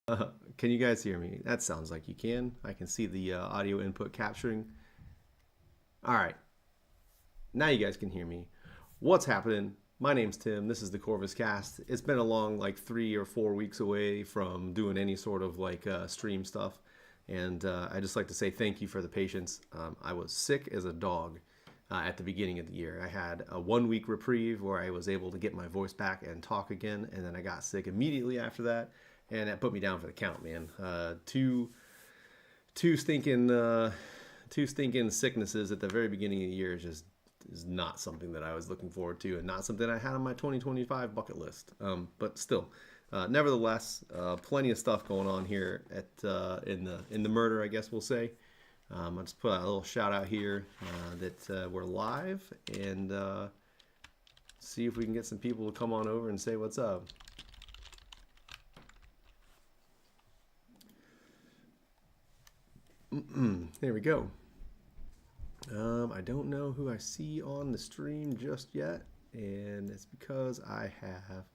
Uh, can you guys hear me? That sounds like you can. I can see the audio input capturing. All right, now you guys can hear me. What's happening? My name's Tim. This is the Corvus Cast. It's been a long, like 3 or 4 weeks away from doing any sort of like stream stuff, and I just like to say thank you for the patience. I was sick as a dog at the beginning of the year. I had a 1 week reprieve where I was able to get my voice back and talk again, and then I got sick immediately after that, and that put me down for the count, man. Two stinking two stinking sicknesses at the very beginning of the year is not something that I was looking forward to, and not something I had on my 2025 bucket list. But still, nevertheless, plenty of stuff going on here at in the murder, I guess we'll say. I'll just put a little shout out here that we're live, and see if we can get some people to come on over and say what's up. There we go. I don't know who I see on the stream just yet, and it's because I have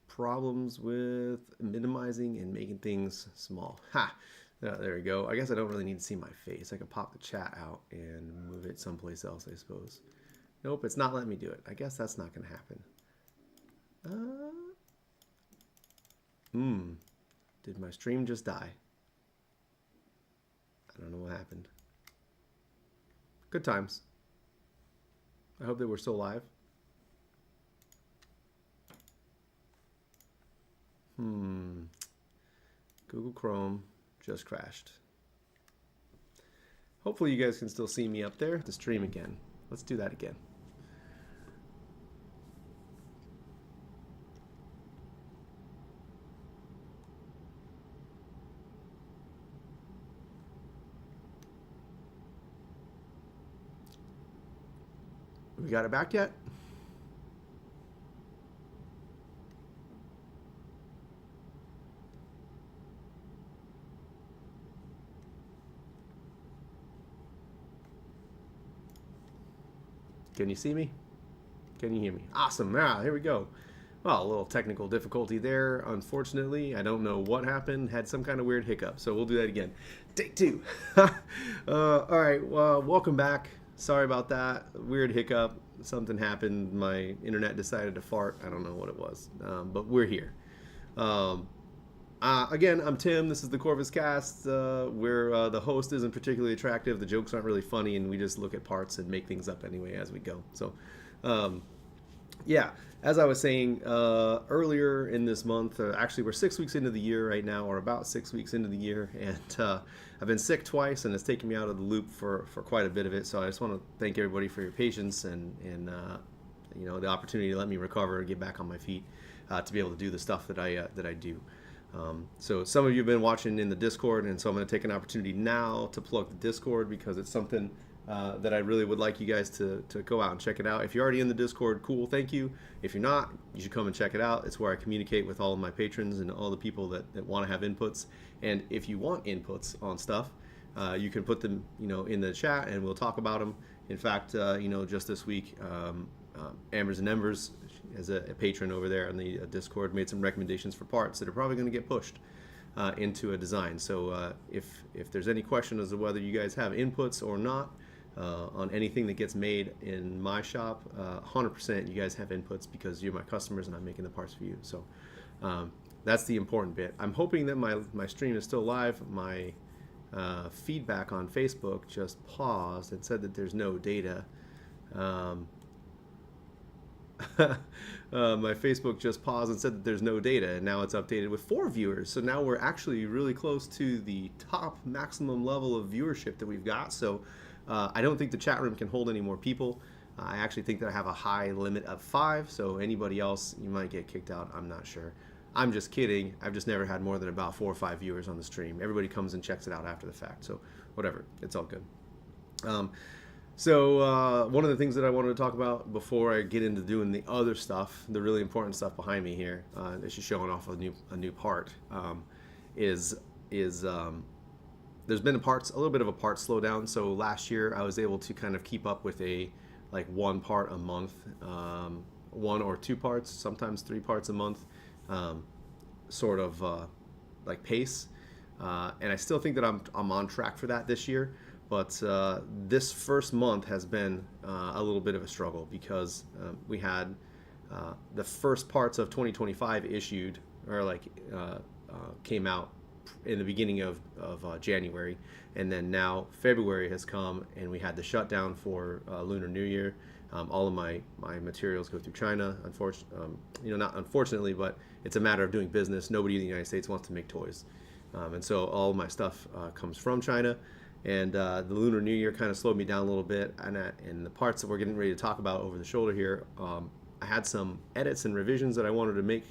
problems with minimizing and making things small. Ha! There we go. I guess I don't really need to see my face. I can pop the chat out and move it someplace else, I suppose. Nope, it's not letting me do it. I guess that's not going to happen. Did my stream just die? I don't know what happened. Good times. I hope that we're still live. Google Chrome just crashed. Hopefully you guys can still see me up there. The stream again. Let's do that again. We got it back yet? Can you see me? Can you hear me? Awesome. Here we go. Well, a little technical difficulty there, unfortunately. I don't know what happened. Had some kind of weird hiccup, so we'll do that again. Take two. All right, well, welcome back. Sorry about that. Weird hiccup. Something happened. My internet decided to fart. I don't know what it was, but we're here. Again, I'm Tim. This is the Corvus Cast, where the host isn't particularly attractive, the jokes aren't really funny, and we just look at parts and make things up anyway as we go. So, yeah, as I was saying earlier in this month, actually we're 6 weeks into the year right now, or about 6 weeks into the year, and I've been sick twice, and it's taken me out of the loop for quite a bit of it. So I just want to thank everybody for your patience and you know, the opportunity to let me recover and get back on my feet to be able to do the stuff that I do. So some of you have been watching in the Discord, and so I'm going to take an opportunity now to plug the Discord because it's something that I really would like you guys to go out and check it out. If you're already in the Discord, cool, thank you. If you're not, you should come and check it out. It's where I communicate with all of my patrons and all the people that want to have inputs. And if you want inputs on stuff, you can put them, you know, in the chat, and we'll talk about them. In fact, you know, just this week, Ambers and Embers, as a patron over there on the Discord, made some recommendations for parts that are probably going to get pushed into a design. So if there's any question as to whether you guys have inputs or not on anything that gets made in my shop, 100% you guys have inputs because you're my customers and I'm making the parts for you. So that's the important bit. I'm hoping that my stream is still live. My feedback on Facebook just paused and said that there's no data. My Facebook just paused and said that there's no data, and now it's updated with 4 viewers. So now we're actually really close to the top maximum level of viewership that we've got. So I don't think the chat room can hold any more people. I actually think that I have a high limit of 5, so anybody else, you might get kicked out. I'm not sure. I'm just kidding. I've just never had more than about 4 or 5 viewers on the stream. Everybody comes and checks it out after the fact, so whatever. It's all good. So one of the things that I wanted to talk about before I get into doing the other stuff, the really important stuff behind me here, that she's showing off a new part, is there's been a little bit of a part slowdown. So last year I was able to kind of keep up with one part a month, 1 or 2 parts, sometimes 3 parts a month, sort of like pace, and I still think that I'm on track for that this year. But this first month has been a little bit of a struggle because we had the first parts of 2025 issued or came out in the beginning of January, and then now February has come and we had the shutdown for Lunar New Year. All of my materials go through China. Not unfortunately, but it's a matter of doing business. Nobody in the United States wants to make toys, and so all of my stuff comes from China. And the Lunar New Year kind of slowed me down a little bit. And the parts that we're getting ready to talk about over the shoulder here, I had some edits and revisions that I wanted to make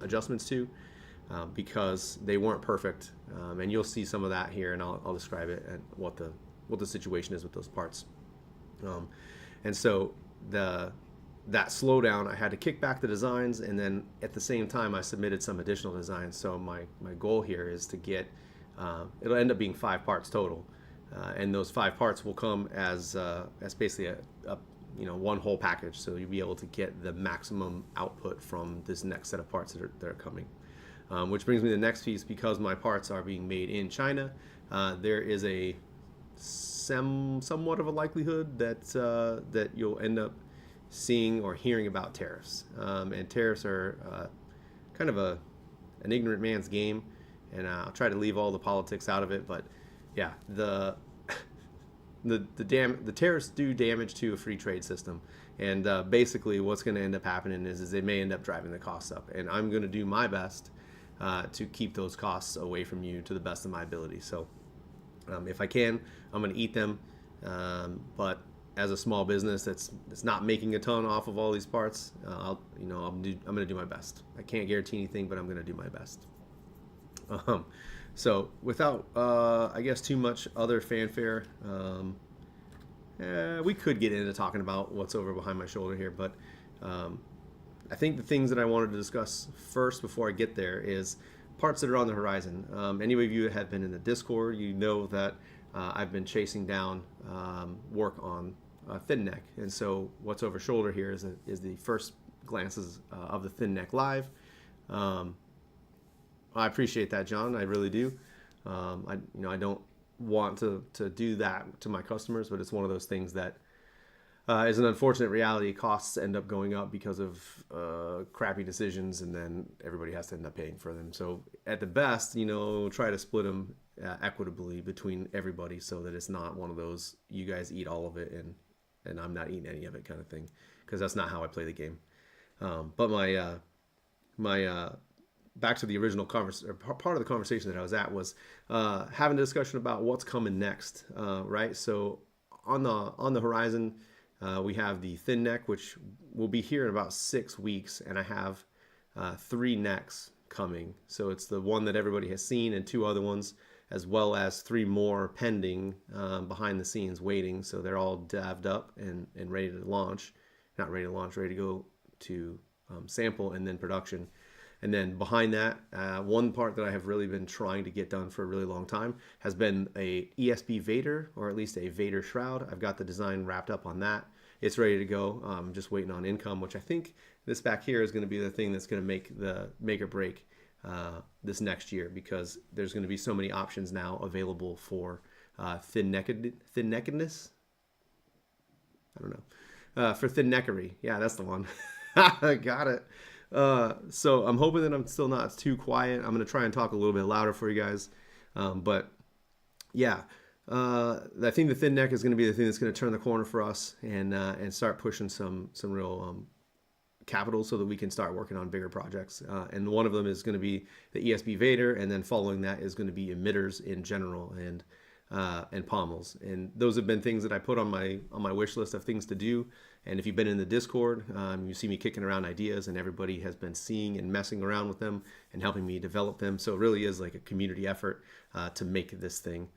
adjustments to because they weren't perfect. And you'll see some of that here, and I'll describe it and what the situation is with those parts. And so that slowdown, I had to kick back the designs, and then at the same time, I submitted some additional designs. So my goal here is to get, it'll end up being 5 parts total, and those 5 parts will come as basically a one whole package. So you'll be able to get the maximum output from this next set of parts that are coming. Which brings me to the next piece. Because my parts are being made in China, there is a somewhat of a likelihood that you'll end up seeing or hearing about tariffs. And tariffs are kind of an ignorant man's game, and I'll try to leave all the politics out of it. But yeah, the tariffs do damage to a free trade system, and basically what's going to end up happening is they may end up driving the costs up, and I'm going to do my best to keep those costs away from you to the best of my ability. So if I can, I'm going to eat them. But as a small business that's not making a ton off of all these parts, I'm going to do my best. I can't guarantee anything, but I'm going to do my best. So without, I guess, too much other fanfare, we could get into talking about what's over behind my shoulder here, but I think the things that I wanted to discuss first before I get there is parts that are on the horizon. Any of you that have been in the Discord, you know that I've been chasing down work on thin neck, and so what's over shoulder here is the first glances of the thin neck live. I appreciate that, John. I really do. I don't want to do that to my customers, but it's one of those things that is an unfortunate reality. Costs end up going up because of crappy decisions, and then everybody has to end up paying for them. So at the best, try to split them equitably between everybody, so that it's not one of those you guys eat all of it and I'm not eating any of it kind of thing, because that's not how I play the game. But my back to the original part of the conversation that I was at was having a discussion about what's coming next, right? So on the horizon, we have the thin neck, which will be here in about 6 weeks, and I have 3 necks coming. So it's the one that everybody has seen and 2 other ones, as well as 3 more pending behind the scenes waiting. So they're all davved up and ready to launch. Not ready to launch, ready to go to sample and then production. And then behind that, one part that I have really been trying to get done for a really long time has been a ESP Vader, or at least a Vader shroud. I've got the design wrapped up on that. It's ready to go. I'm just waiting on income, which I think this back here is going to be the thing that's going to make or break this next year, because there's going to be so many options now available for thin neckedness. I don't know. For thin neckery. Yeah, that's the one. I got it. So I'm hoping that I'm still not too quiet. I'm going to try and talk a little bit louder for you guys. But yeah, I think the thin neck is going to be the thing that's going to turn the corner for us and start pushing some real capital, so that we can start working on bigger projects. And one of them is going to be the ESP Vader, and then following that is going to be emitters in general and pommels. And those have been things that I put on my wish list of things to do. And if you've been in the Discord, you see me kicking around ideas, and everybody has been seeing and messing around with them and helping me develop them. So it really is like a community effort to make this thing.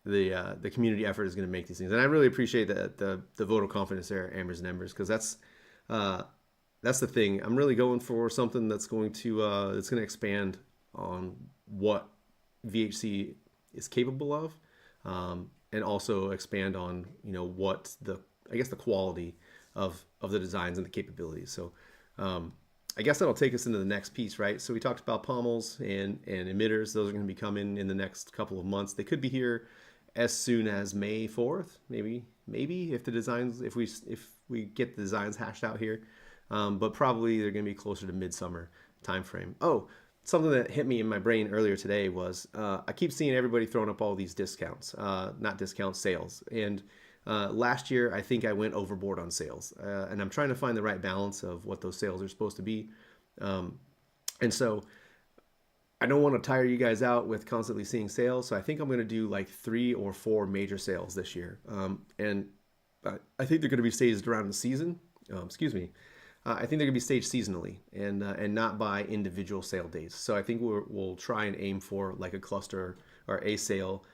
The community effort is going to make these things, and I really appreciate the vote of confidence there, Ambers and Embers, because that's the thing. I'm really going for something that's going to expand on what VHC is capable of. And also expand on what the quality of the designs and the capabilities. So I guess that'll take us into the next piece, right? So we talked about pommels and emitters. Those are going to be coming in the next couple of months. They could be here as soon as May 4th, maybe if the designs, if we get the designs hashed out here, but probably they're going to be closer to midsummer timeframe. Oh, something that hit me in my brain earlier today was I keep seeing everybody throwing up all these discounts, not discounts, sales, and last year, I think I went overboard on sales, and I'm trying to find the right balance of what those sales are supposed to be. And so I don't want to tire you guys out with constantly seeing sales. So I think I'm going to do like 3 or 4 major sales this year. And I think they're going to be staged around the season. I think they're going to be staged seasonally and not by individual sale days. So I think we'll try and aim for like a cluster or a sale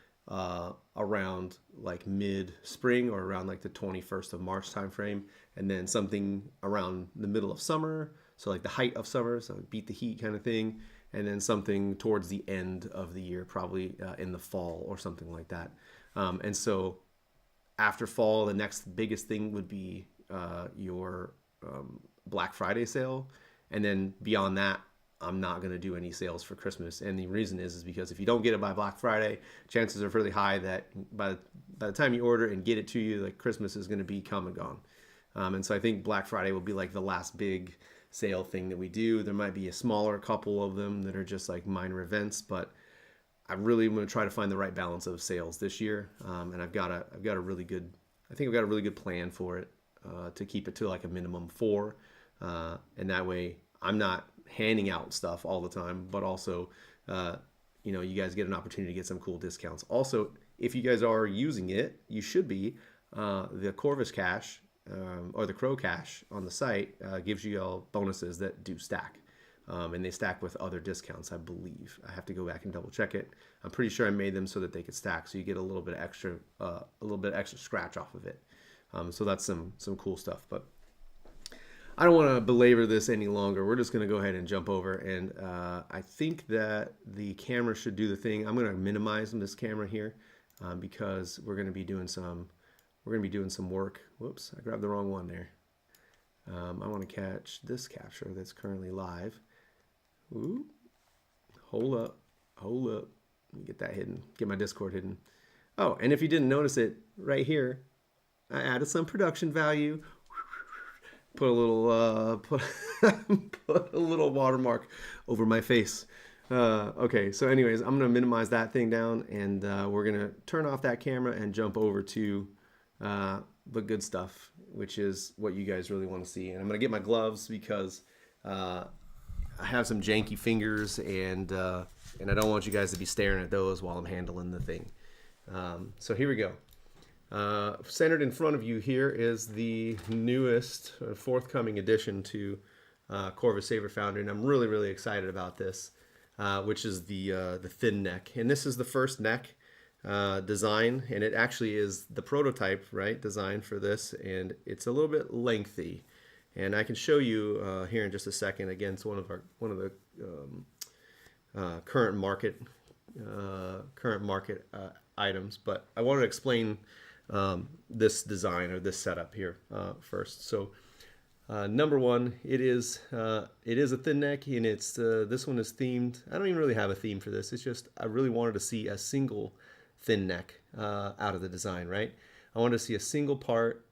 around like mid-spring or around like the 21st of March timeframe, and then something around the middle of summer, so like the height of summer, so beat the heat kind of thing, and then something towards the end of the year, probably in the fall or something like that. And so after fall, the next biggest thing would be your Black Friday sale, and then beyond that, I'm not going to do any sales for Christmas. And the reason is because if you don't get it by Black Friday, chances are really high that by the time you order and get it to you, like Christmas is going to be come and gone. And so I think Black Friday will be like the last big sale thing that we do. There might be a smaller couple of them that are just like minor events, but I really want to try to find the right balance of sales this year. And I've got a really good plan for it to keep it to like a minimum 4. And that way I'm not handing out stuff all the time, but also, you guys get an opportunity to get some cool discounts. Also, if you guys are using it, you should be. The Corvus Cash or the Crow Cash on the site gives you all bonuses that do stack, and they stack with other discounts, I believe. I have to go back and double check it. I'm pretty sure I made them so that they could stack, so you get a little bit extra scratch off of it. So that's some cool stuff, but I don't want to belabor this any longer. We're just going to go ahead and jump over, and I think that the camera should do the thing. I'm going to minimize this camera here because we're going to be doing some work. Whoops, I grabbed the wrong one there. I want to catch this capture that's currently live. Ooh, hold up. Let me get that hidden. Get my Discord hidden. Oh, and if you didn't notice it, right here, I added some production value. Put a little put a little watermark over my face. Okay, so anyways, I'm gonna minimize that thing down, and we're gonna turn off that camera and jump over to the good stuff, which is what you guys really want to see. And I'm gonna get my gloves because I have some janky fingers, and I don't want you guys to be staring at those while I'm handling the thing. So here we go. Centered in front of you here is the newest forthcoming addition to Corvus Saber Foundry, and I'm really, really excited about this, which is the thin neck. And this is the first neck design, and it actually is the prototype, right, design for this, and it's a little bit lengthy. And I can show you here in just a second. Again, it's one of the current market items, but I wanted to explain this design or this setup here first. So number one, it is a thin neck, and it's this one is themed. I don't even really have a theme for this. It's just I really wanted to see a single thin neck out of the design, right? I wanted to see a single part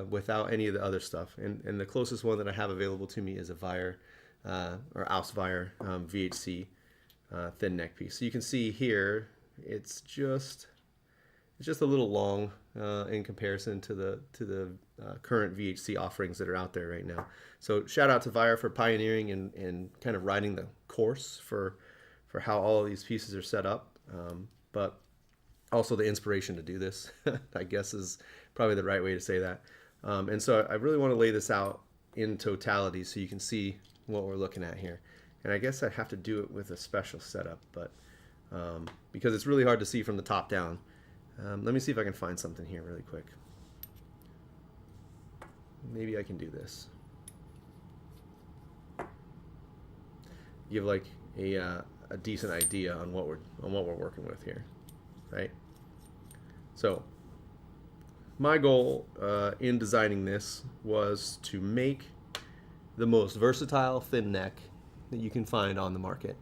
without any of the other stuff, and the closest one that I have available to me is a Wire or Auswire VHC thin neck piece. So you can see here it's just a little long in comparison to the current VHC offerings that are out there right now. So shout out to Wire for pioneering and kind of riding the course for how all of these pieces are set up, but also the inspiration to do this, I guess, is probably the right way to say that. And so I really want to lay this out in totality so you can see what we're looking at here. And I guess I have to do it with a special setup, but because it's really hard to see from the top down. Let me see if I can find something here really quick. Maybe I can do this. Give like a decent idea on what we're working with here, right? So my goal in designing this was to make the most versatile thin neck that you can find on the market.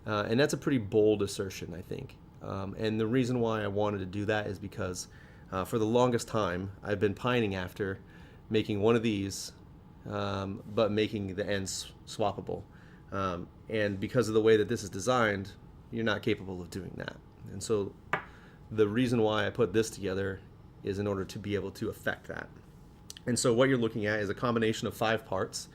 And that's a pretty bold assertion, I think. And the reason why I wanted to do that is because for the longest time, I've been pining after making one of these, but making the ends swappable. And because of the way that this is designed, you're not capable of doing that. And so the reason why I put this together is in order to be able to affect that. And so what you're looking at is a combination of 5 parts.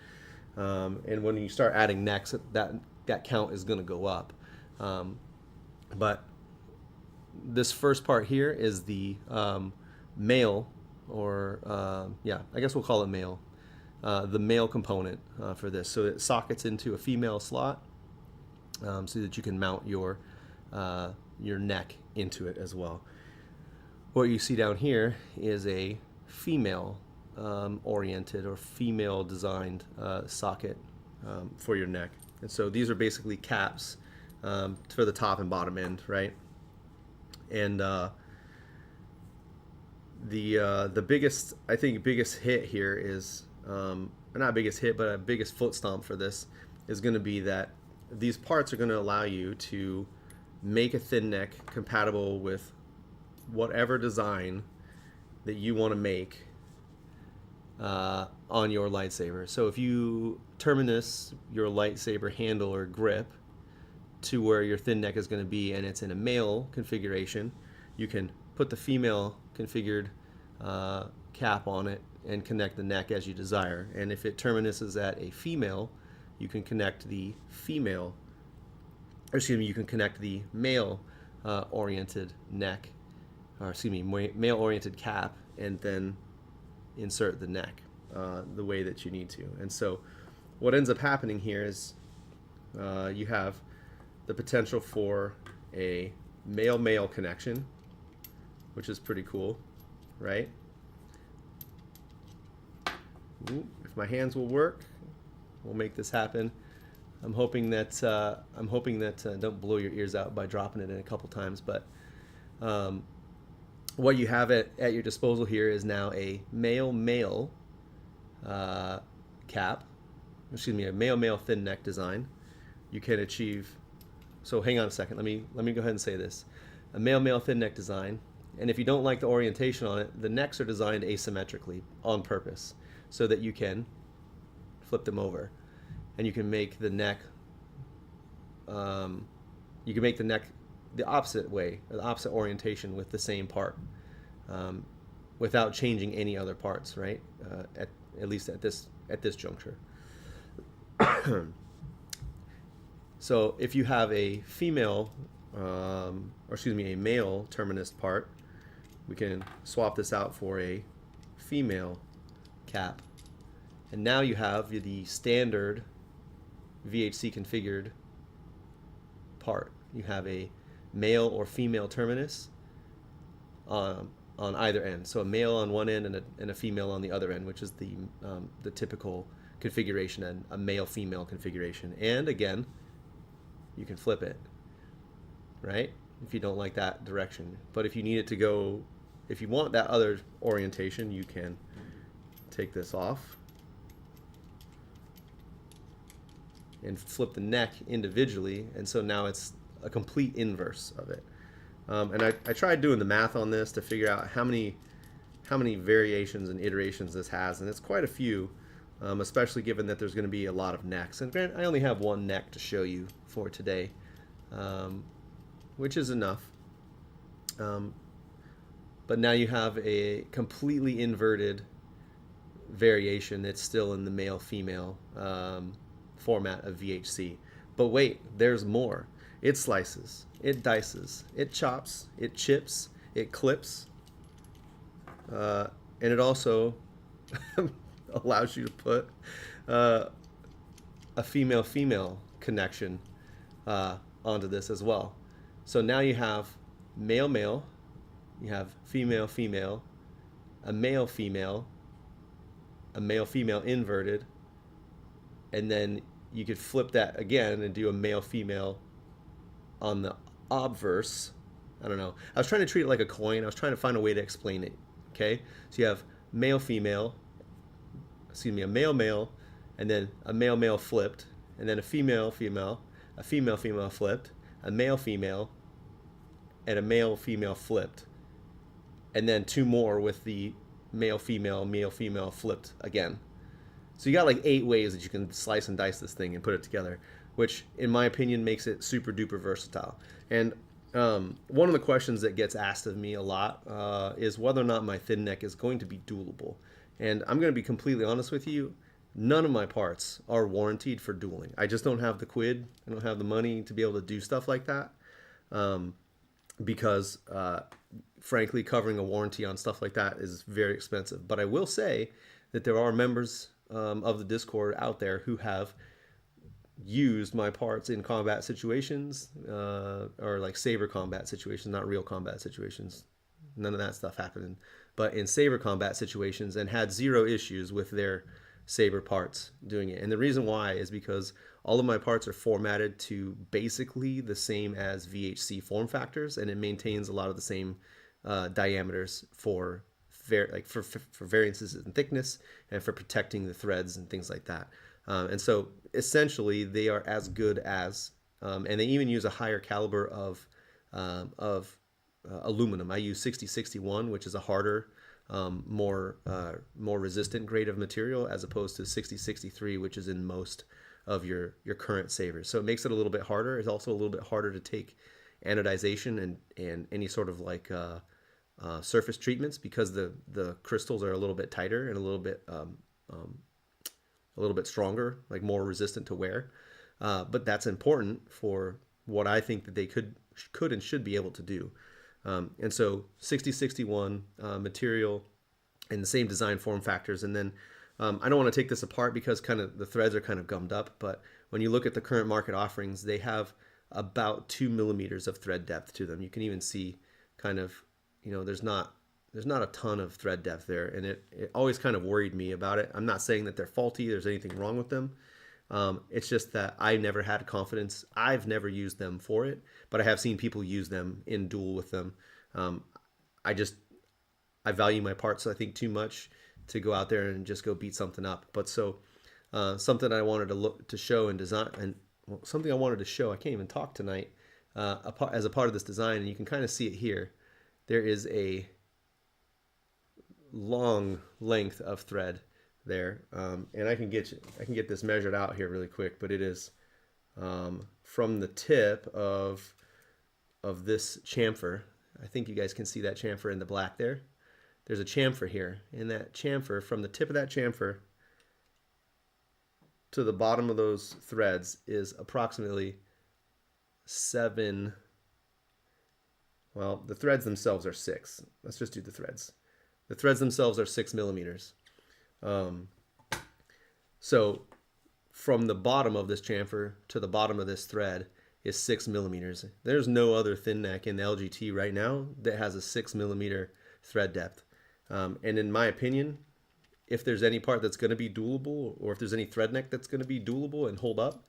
And when you start adding necks, that count is going to go up. But this first part here is the male, or I guess we'll call it male, the male component for this. So it sockets into a female slot, so that you can mount your neck into it as well. What you see down here is a female oriented or female designed socket for your neck. And so these are basically caps for the top and bottom end, right? And the biggest hit here is, not biggest hit, but a biggest foot stomp for this is going to be that these parts are going to allow you to make a thin neck compatible with whatever design that you want to make on your lightsaber. So if you terminus your lightsaber handle or grip to where your thin neck is going to be, and it's in a male configuration, you can put the female configured cap on it and connect the neck as you desire. And if it terminuses at a female, you can connect the male oriented neck, or male oriented cap, and then insert the neck the way that you need to. And so what ends up happening here is you have the potential for a male-male connection, which is pretty cool, right? Ooh, if my hands will work, we'll make this happen. I'm hoping that don't blow your ears out by dropping it in a couple times, but what you have at your disposal here is now a male-male cap, a male-male thin neck design. You can achieve, so hang on a second, let me go ahead and say this. A male-male thin neck design, and if you don't like the orientation on it, the necks are designed asymmetrically on purpose so that you can flip them over, and you can make the neck the opposite way, or the opposite orientation with the same part, without changing any other parts, right? At least at this juncture. So if you have a male terminus part, we can swap this out for a female cap, and now you have the standard VHC configured part. You have a male or female terminus on either end. So a male on one end and a female on the other end, which is the typical configuration, and a male-female configuration. And again, you can flip it, right? If you don't like that direction. But if you need it to go, if you want that other orientation, you can take this off and flip the neck individually, and so now it's a complete inverse of it. And I tried doing the math on this to figure out how many variations and iterations this has, and it's quite a few, especially given that there's going to be a lot of necks. And granted, I only have one neck to show you for today, which is enough. But now you have a completely inverted variation that's still in the male-female format of VHC. But wait, there's more. It slices, it dices, it chops, it chips, it clips, and it also allows you to put a female-female connection onto this as well. So now you have male-male, you have female-female, a male-female, a male-female inverted, and then you could flip that again and do a male-female on the obverse. I don't know. I was trying to treat it like a coin. I was trying to find a way to explain it. Okay? So you have male-female, a male-male, and then a male male flipped, and then a female female, a female female flipped, a male female, and a male female flipped, and then two more with the male female flipped again. So you got like 8 ways that you can slice and dice this thing and put it together, which in my opinion makes it super duper versatile. And one of the questions that gets asked of me a lot is whether or not my thin neck is going to be dualable. And I'm going to be completely honest with you. None of my parts are warranted for dueling. I just don't have the quid. I don't have the money to be able to do stuff like that. Because frankly, covering a warranty on stuff like that is very expensive. But I will say that there are members of the Discord out there who have used my parts in combat situations, or like saber combat situations, not real combat situations. None of that stuff happening, but in saber combat situations, and had zero issues with their saber parts doing it. And the reason why is because all of my parts are formatted to basically the same as VHC form factors, and it maintains a lot of the same diameters for variances in thickness and for protecting the threads and things like that. And so essentially they are as good as, and they even use a higher caliber of aluminum. I use 6061, which is a harder, more resistant grade of material, as opposed to 6063, which is in most of your current sabers. So it makes it a little bit harder. It's also a little bit harder to take anodization and any sort of like surface treatments, because the crystals are a little bit tighter and a little bit stronger, like more resistant to wear. But that's important for what I think that they could and should be able to do. And so 6061 material and the same design form factors. And then I don't want to take this apart because kind of the threads are kind of gummed up, but when you look at the current market offerings, they have about 2 millimeters of thread depth to them. You can even see kind of, there's not a ton of thread depth there, and it always kind of worried me about it. I'm not saying that they're faulty, there's anything wrong with them. It's just that I never had confidence. I've never used them for it, but I have seen people use them in duel with them. I value my parts, I think, too much to go out there and just go beat something up. But so something I wanted to show and design, and something I wanted to show, I can't even talk tonight, as a part of this design, and you can kind of see it here. There is a long length of thread there, and I can get this measured out here really quick, but it is from the tip of this chamfer. I think you guys can see that chamfer in the black there. There's a chamfer here, and that chamfer, from the tip of that chamfer to the bottom of those threads, is approximately 7. Well, the threads themselves are 6. Let's just do the threads. The threads themselves are 6 millimeters. So from the bottom of this chamfer to the bottom of this thread is 6 millimeters. There's no other thin neck in the LGT right now that has a 6 millimeter thread depth. And in my opinion, if there's any part that's going to be duelable, or if there's any thread neck that's going to be duelable and hold up,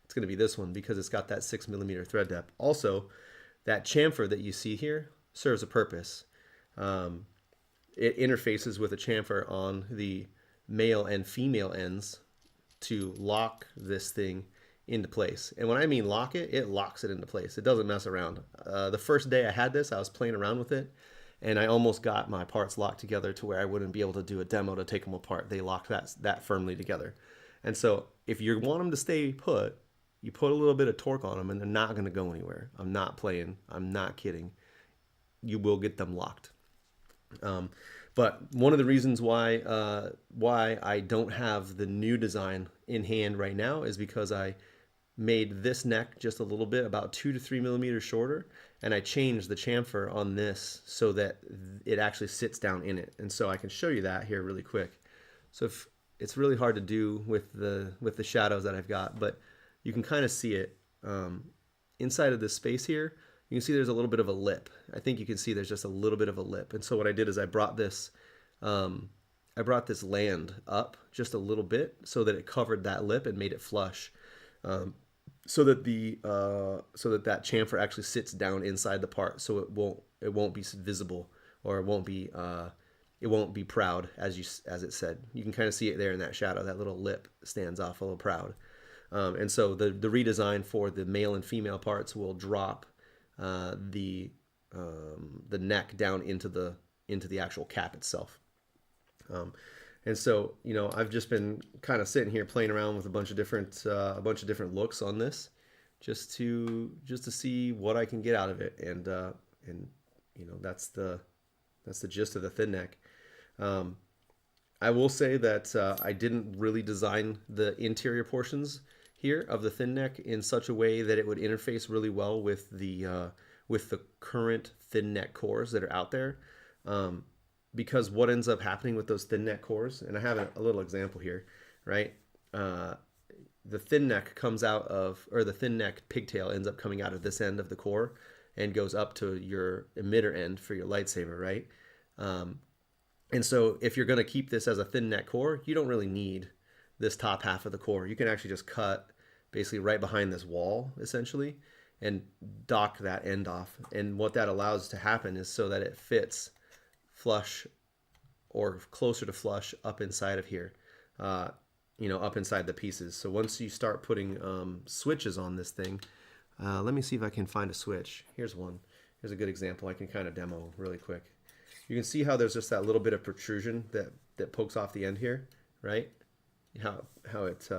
it's going to be this one, because it's got that 6 millimeter thread depth. Also, that chamfer that you see here serves a purpose. It interfaces with a chamfer on the male and female ends to lock this thing into place. And when I mean lock it, it locks it into place. It doesn't mess around. The first day I had this, I was playing around with it, and I almost got my parts locked together to where I wouldn't be able to do a demo to take them apart. They locked that firmly together. And so if you want them to stay put, you put a little bit of torque on them, and they're not going to go anywhere. I'm not playing. I'm not kidding. You will get them locked. But one of the reasons why I don't have the new design in hand right now is because I made this neck just a little bit, about 2 to 3 millimeters shorter, and I changed the chamfer on this so that it actually sits down in it. And so I can show you that here really quick. So if, it's really hard to do with the shadows that I've got, but you can kind of see it inside of this space here. You can see there's a little bit of a lip. I think you can see there's just a little bit of a lip. And so what I did is I brought this land up just a little bit so that it covered that lip and made it flush, so that that chamfer actually sits down inside the part, so it won't be visible, or it won't be it won't be proud as it said. You can kind of see it there in that shadow. That little lip stands off a little proud. And so the redesign for the male and female parts will drop the neck down into the actual cap itself. And so, you know, I've just been kind of sitting here playing around with a bunch of different looks on this, just to see what I can get out of it. And you know, that's the gist of the thin neck. I will say that I didn't really design the interior portions here of the thin neck in such a way that it would interface really well with the current thin neck cores that are out there. Because what ends up happening with those thin neck cores, and I have a little example here, right? The thin neck comes out of, or the thin neck pigtail ends up coming out of this end of the core and goes up to your emitter end for your lightsaber, right? And so if you're going to keep this as a thin neck core, you don't really need this top half of the core. You can actually just cut basically right behind this wall, essentially, and dock that end off. And what that allows to happen is so that it fits flush or closer to flush up inside of here, you know, up inside the pieces. So once you start putting switches on this thing, let me see if I can find a switch. Here's one. Here's a good example I can kind of demo really quick. You can see how there's just that little bit of protrusion that pokes off the end here, right? How it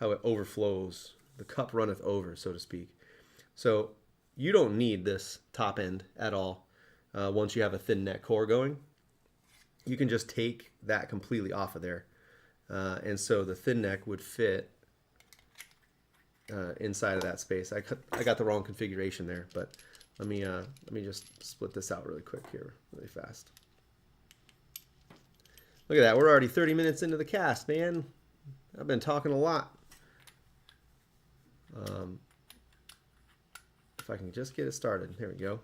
overflows. The cup runneth over, so to speak. So you don't need this top end at all. Once you have a thin neck core going, you can just take that completely off of there. And so the thin neck would fit inside of that space. I got the wrong configuration there, but let me just split this out really quick here, really fast. Look at that. We're already 30 minutes into the cast, man. I've been talking a lot. If I can just get it started. There we go.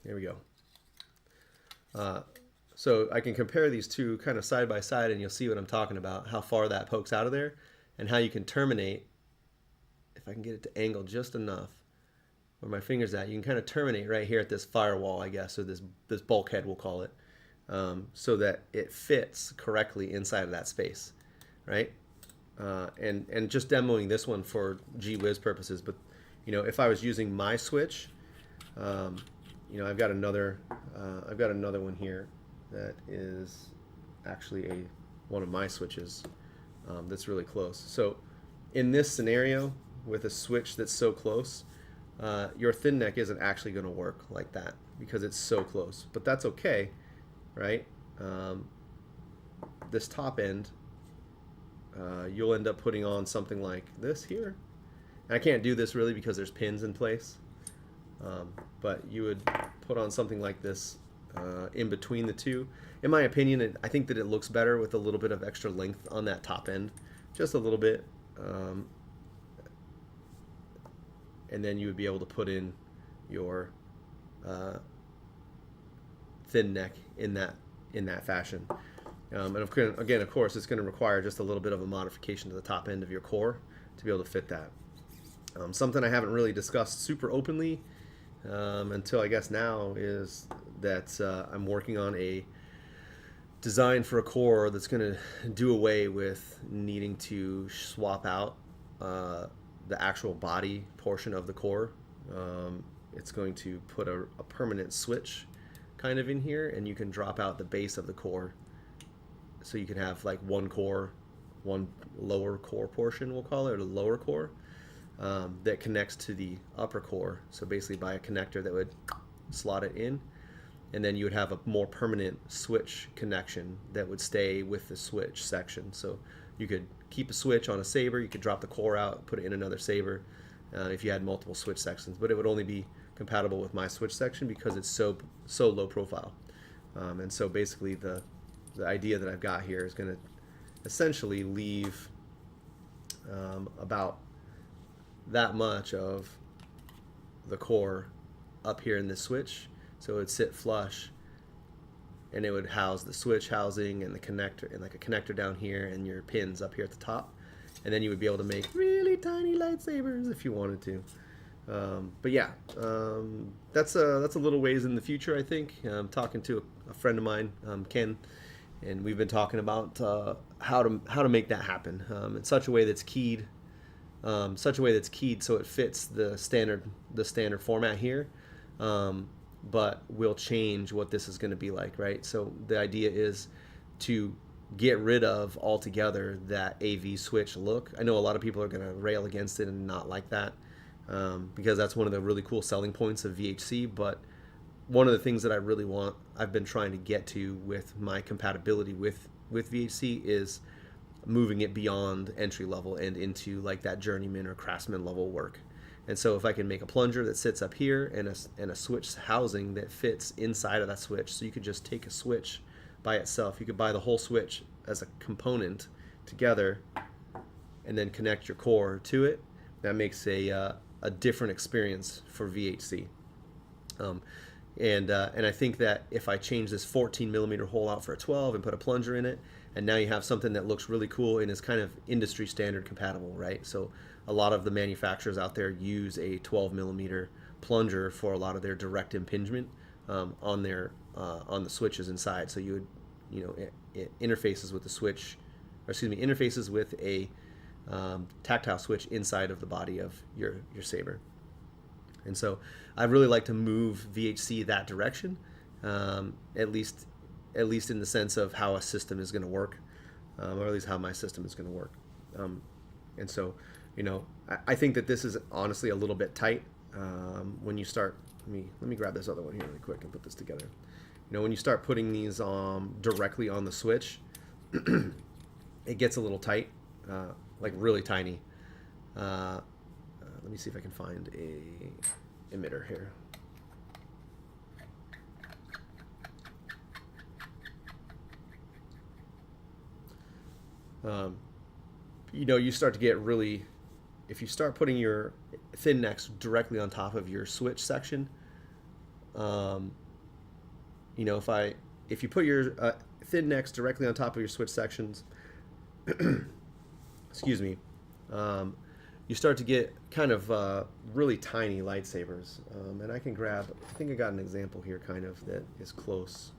Here we go. So I can compare these two kind of side by side, and you'll see what I'm talking about, how far that pokes out of there, and how you can terminate, if I can get it to angle just enough where my finger's at, you can kind of terminate right here at this firewall, I guess, or this bulkhead, we'll call it, so that it fits correctly inside of that space, right? And just demoing this one for gee whiz purposes, but, you know, if I was using my switch, you know, I've got another one here that is actually one of my switches that's really close. So in this scenario with a switch that's so close, your thin neck isn't actually going to work like that because it's so close. But that's okay, right? This top end, you'll end up putting on something like this here. And I can't do this really because there's pins in place. But you would put on something like this in between the two. In my opinion, I think that it looks better with a little bit of extra length on that top end, just a little bit. And then you would be able to put in your thin neck in that fashion. And again, of course, it's going to require just a little bit of a modification to the top end of your core to be able to fit that. Something I haven't really discussed super openly until I guess now is that I'm working on a design for a core that's going to do away with needing to swap out the actual body portion of the core. It's going to put a permanent switch kind of in here, and you can drop out the base of the core, so you can have like one lower core portion, we'll call it, or the lower core, that connects to the upper core. So basically by a connector that would slot it in, and then you would have a more permanent switch connection that would stay with the switch section. So you could keep a switch on a saber, you could drop the core out, put it in another saber if you had multiple switch sections, but it would only be compatible with my switch section because it's so low profile. And so basically the idea that I've got here is going to essentially leave about that much of the core up here in this switch, so it would sit flush, and it would house the switch housing and the connector, and like a connector down here, and your pins up here at the top, and then you would be able to make really tiny lightsabers if you wanted to. But yeah, that's a little ways in the future. I think I'm talking to a friend of mine, Ken, and we've been talking about how to make that happen in such a way that's keyed, so it fits the standard format here. Um, but we'll change what this is going to be like, right? So the idea is to get rid of altogether that AV switch look. I know a lot of people are going to rail against it and not like that, because that's one of the really cool selling points of VHC. But one of the things that I've been trying to get to with my compatibility with VHC is moving it beyond entry level and into like that journeyman or craftsman level work. And so if I can make a plunger that sits up here and a switch housing that fits inside of that switch, so you could just take a switch by itself. You could buy the whole switch as a component together and then connect your core to it. That makes a different experience for VHC. Um, and I think that if I change this 14 millimeter hole out for a 12 and put a plunger in it, and now you have something that looks really cool and is kind of industry standard compatible, right? So a lot of the manufacturers out there use a 12 millimeter plunger for a lot of their direct impingement on the switches inside. So it interfaces with the switch, or excuse me, interfaces with a tactile switch inside of the body of your saber. And so I really like to move VHC that direction, at least in the sense of how a system is going to work, or at least how my system is going to work. And so, I think that this is honestly a little bit tight when you start. Let me grab this other one here really quick and put this together. When you start putting these directly on the switch, it gets a little tight, like really tiny. Let me see if I can find a emitter here. You start to get really, if you start putting your thin necks directly on top of your switch section, if you put your thin necks directly on top of your switch sections, excuse me, you start to get kind of really tiny lightsabers. And I think I got an example here kind of that is close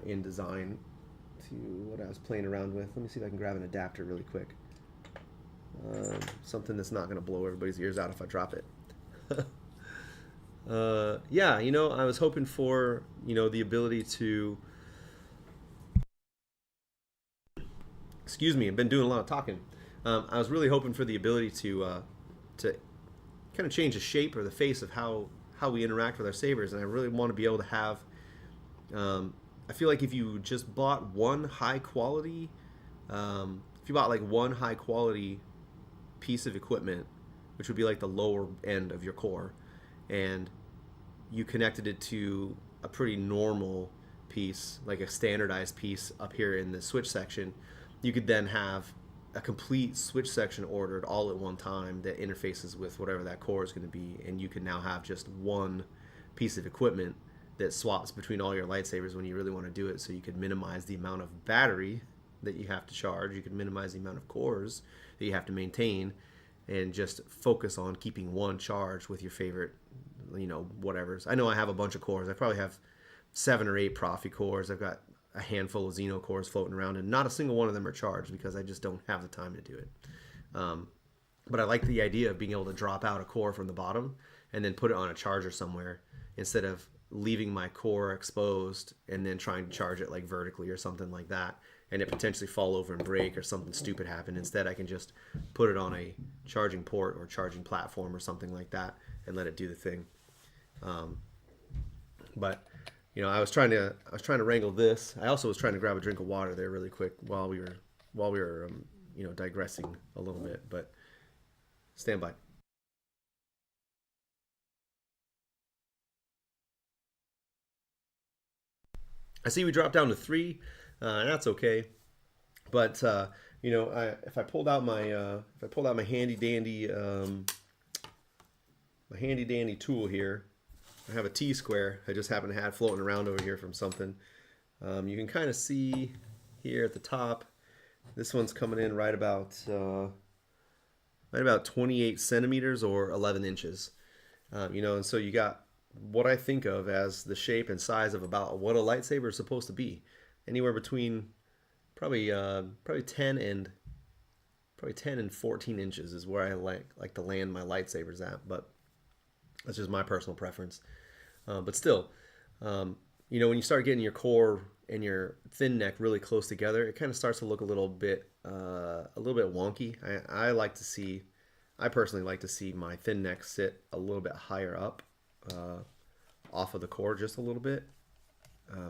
in design to what I was playing around with. Let me see if I can grab an adapter really quick. Something that's not going to blow everybody's ears out if I drop it. I was hoping for, the ability to... Excuse me, I've been doing a lot of talking. I was really hoping for the ability to kind of change the shape or the face of how we interact with our sabers, and I really want to be able to have. I feel like if you just bought one high quality, if you bought like one high quality piece of equipment, which would be like the lower end of your core, and you connected it to a pretty normal piece, like a standardized piece up here in the switch section, you could then have a complete switch section ordered all at one time that interfaces with whatever that core is going to be, and you can now have just one piece of equipment that swaps between all your lightsabers when you really want to do it. So you could minimize the amount of battery that you have to charge, you could minimize the amount of cores that you have to maintain, and just focus on keeping one charged with your favorite, whatever's. I know I have a bunch of cores. I probably have 7 or 8 Profi cores. I've got a handful of Xeno cores floating around, and not a single one of them are charged because I just don't have the time to do it. But I like the idea of being able to drop out a core from the bottom and then put it on a charger somewhere, instead of leaving my core exposed and then trying to charge it like vertically or something like that, and it potentially fall over and break or something stupid happen. Instead, I can just put it on a charging port or charging platform or something like that and let it do the thing. But I was trying to wrangle this. I also was trying to grab a drink of water there really quick while we were digressing a little bit. But stand by. I see we dropped down to 3. And that's okay. But if I pulled out my handy dandy tool here, I have a T-square I just happen to have floating around over here from something. You can kind of see here at the top, this one's coming in right about 28 centimeters or 11 inches. And so you got what I think of as the shape and size of about what a lightsaber is supposed to be, anywhere between probably 10 and 14 inches is where I like to land my lightsabers at, but that's just my personal preference. But still, when you start getting your core and your thin neck really close together, it kind of starts to look a little bit wonky. I personally like to see my thin neck sit a little bit higher up, uh, off of the core just a little bit,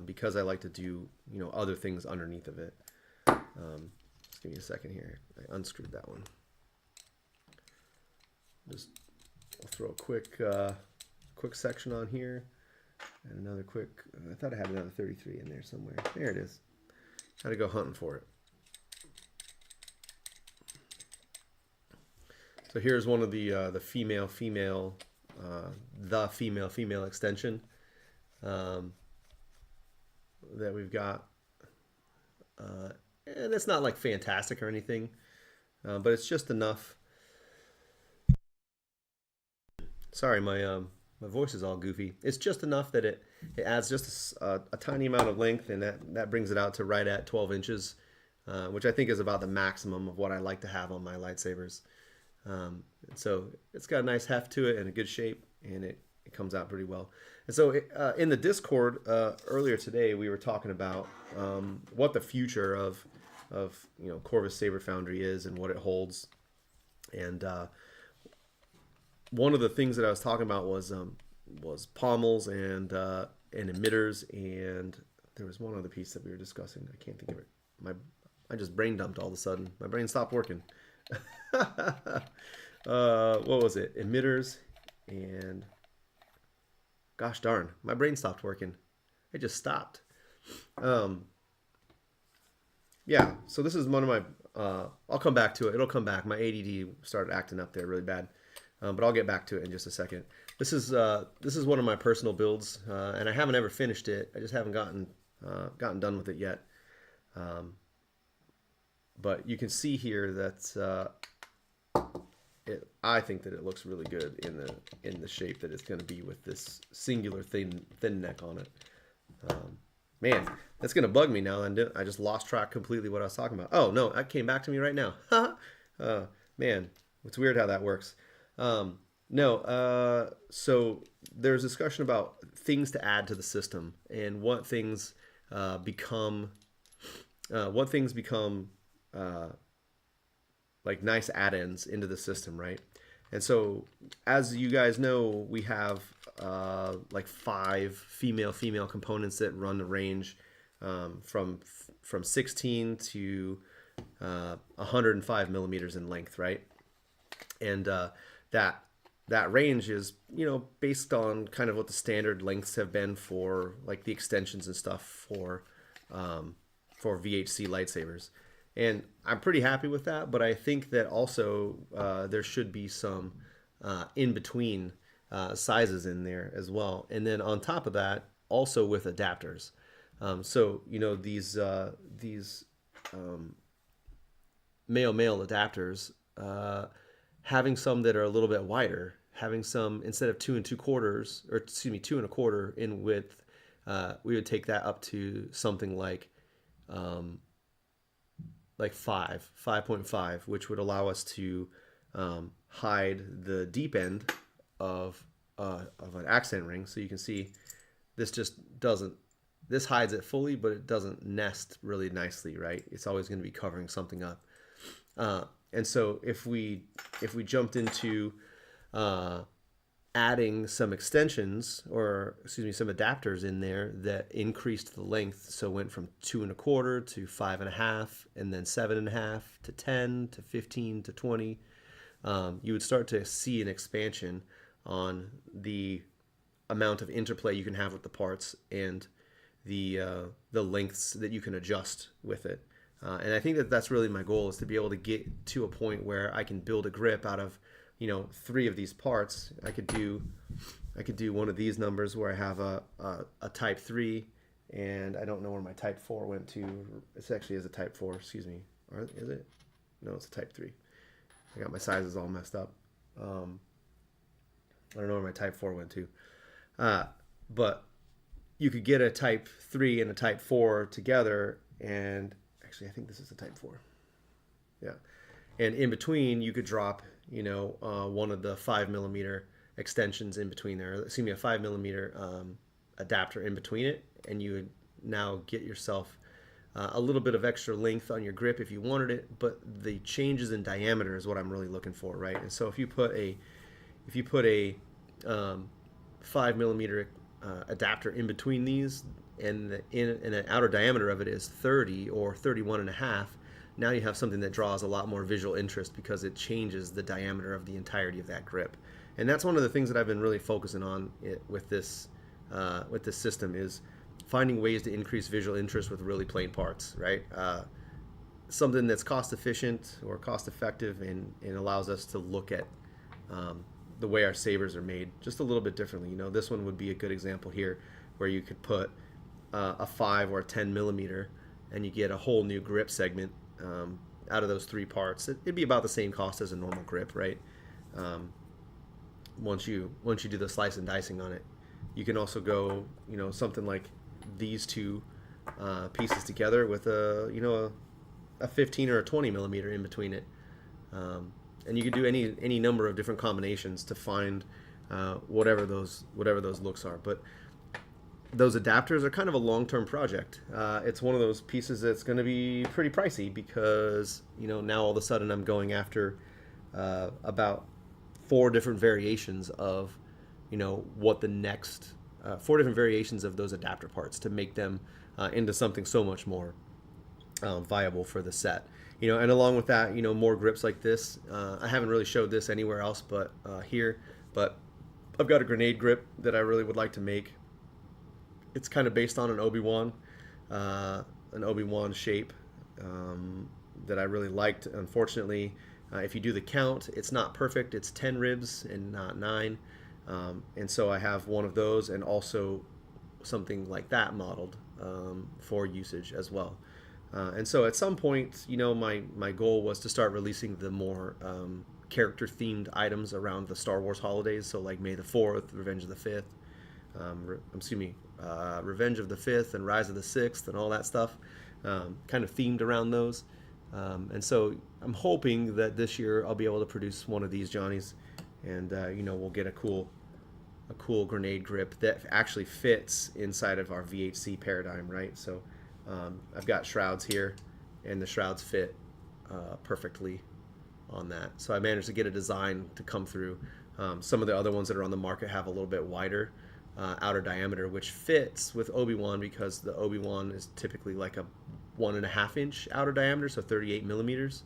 because I like to do other things underneath of it. Just give me a second here. I unscrewed that one. Just I'll throw a quick section on here, and another quick. I thought I had another 33 in there somewhere. There it is. Had to go hunting for it. So here's one of the female extension, that we've got, and it's not like fantastic or anything, but it's just enough. Sorry, my voice is all goofy. It's just enough that it adds just a tiny amount of length, and that brings it out to right at 12 inches, which I think is about the maximum of what I like to have on my lightsabers. So it's got a nice heft to it and a good shape, and it comes out pretty well. And so in the Discord earlier today, we were talking about what the future of Corvus Saber Foundry is and what it holds. And one of the things that I was talking about was pommels and emitters, and there was one other piece that we were discussing. I can't think of it. I just brain dumped all of a sudden. My brain stopped working. What was it? Emitters and gosh darn, my brain stopped working. It just stopped. Yeah. So this is one of my. I'll come back to it. It'll come back. My ADD started acting up there really bad, but I'll get back to it in just a second. This is one of my personal builds, and I haven't ever finished it. I just haven't gotten done with it yet. But you can see here that I think that it looks really good in the shape that it's going to be with this singular thin neck on it. Man, that's going to bug me now. And I just lost track completely what I was talking about. Oh no, that came back to me right now. Man, it's weird how that works. So there's discussion about things to add to the system and what things become like nice add-ins into the system, right? And so, as you guys know, we have like 5 female components that run the range from 16 to 105 millimeters in length, right? And that range is based on kind of what the standard lengths have been for like the extensions and stuff for VHC lightsabers. And I'm pretty happy with that, but I think that also there should be some in-between sizes in there as well. And then on top of that, also with adapters. So these male adapters, having some that are a little bit wider, having some instead of 2 2.25 in width, we would take that up to something like 5.5, which would allow us to hide the deep end of an accent ring. So you can see this this hides it fully, but it doesn't nest really nicely, right? It's always going to be covering something up. And so if we jumped into adding some extensions, or some adapters in there that increased the length, so went from 2.25 to 5.5, and then 7.5 to 10 to 15 to 20, you would start to see an expansion on the amount of interplay you can have with the parts and the lengths that you can adjust with it. And I think that that's really my goal, is to be able to get to a point where I can build a grip out of 3 of these parts. I could do one of these numbers where I have a type 3, and I don't know where my type 4 went to. It actually is a type 4, excuse me. Or is it? No, it's a type 3. I got my sizes all messed up. I don't know where my Type 4 went to. But you could get a Type 3 and a Type 4 together, and actually I think this is a Type 4. Yeah. And in between, you could drop, one of the 5 millimeter extensions in between there. Excuse me, a 5 millimeter adapter in between it, and you would now get yourself a little bit of extra length on your grip if you wanted it. But the changes in diameter is what I'm really looking for, right? And so if you put a 5 millimeter adapter in between these, and the outer diameter of it is 30 or 31 and a half. Now you have something that draws a lot more visual interest because it changes the diameter of the entirety of that grip. And that's one of the things that I've been really focusing on with this system, is finding ways to increase visual interest with really plain parts, right? Something that's cost efficient or cost effective and allows us to look at the way our sabers are made just a little bit differently. This one would be a good example here, where you could put a 5 or a 10 millimeter and you get a whole new grip segment out of those 3 parts. It'd be about the same cost as a normal grip, right? Once you do the slice and dicing on it. You can also go, something like these 2 pieces together with a 15 or a 20 millimeter in between it. And you could do any number of different combinations to find whatever those looks are. But those adapters are kind of a long-term project. It's one of those pieces that's going to be pretty pricey because now all of a sudden I'm going after about 4 different variations of what the next 4 different variations of those adapter parts to make them into something so much more viable for the set. And along with that, more grips like this. I haven't really showed this anywhere else but here, but I've got a grenade grip that I really would like to make. It's kind of based on an Obi-Wan shape that I really liked. Unfortunately, if you do the count, it's not perfect. It's 10 ribs and not 9. And so I have one of those and also something like that modeled for usage as well. And so at some point, my goal was to start releasing the more character-themed items around the Star Wars holidays. So like May the 4th, Revenge of the 5th, Revenge of the 5th and Rise of the 6th and all that stuff, kind of themed around those. And so I'm hoping that this year I'll be able to produce one of these Johnnies, and we'll get a cool grenade grip that actually fits inside of our VHC paradigm, right? So I've got shrouds here, and the shrouds fit perfectly on that. So I managed to get a design to come through. Some of the other ones that are on the market have a little bit wider outer diameter, which fits with Obi-Wan because the Obi-Wan is typically like a 1.5 inch outer diameter, so 38 millimeters,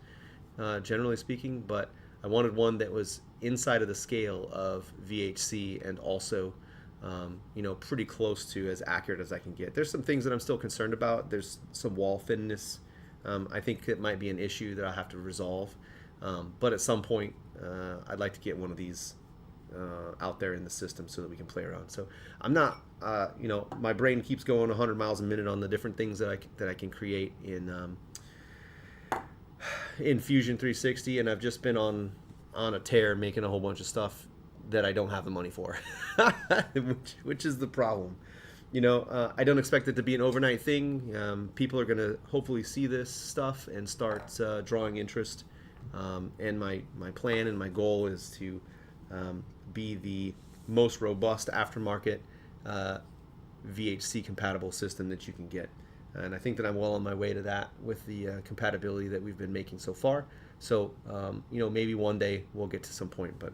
generally speaking. But I wanted one that was inside of the scale of VHC and also, pretty close to as accurate as I can get. There's some things that I'm still concerned about. There's some wall thinness. I think it might be an issue that I have to resolve. But at some point, I'd like to get one of these out there in the system so that we can play around. So I'm not, my brain keeps going 100 miles a minute on the different things that I can create in Fusion 360, and I've just been on a tear making a whole bunch of stuff that I don't have the money for, which is the problem. I don't expect it to be an overnight thing. People are going to hopefully see this stuff and start drawing interest. And my plan and my goal is to be the most robust aftermarket VHC compatible system that you can get. And I think that I'm well on my way to that with the compatibility that we've been making so far. So, maybe one day we'll get to some point. But,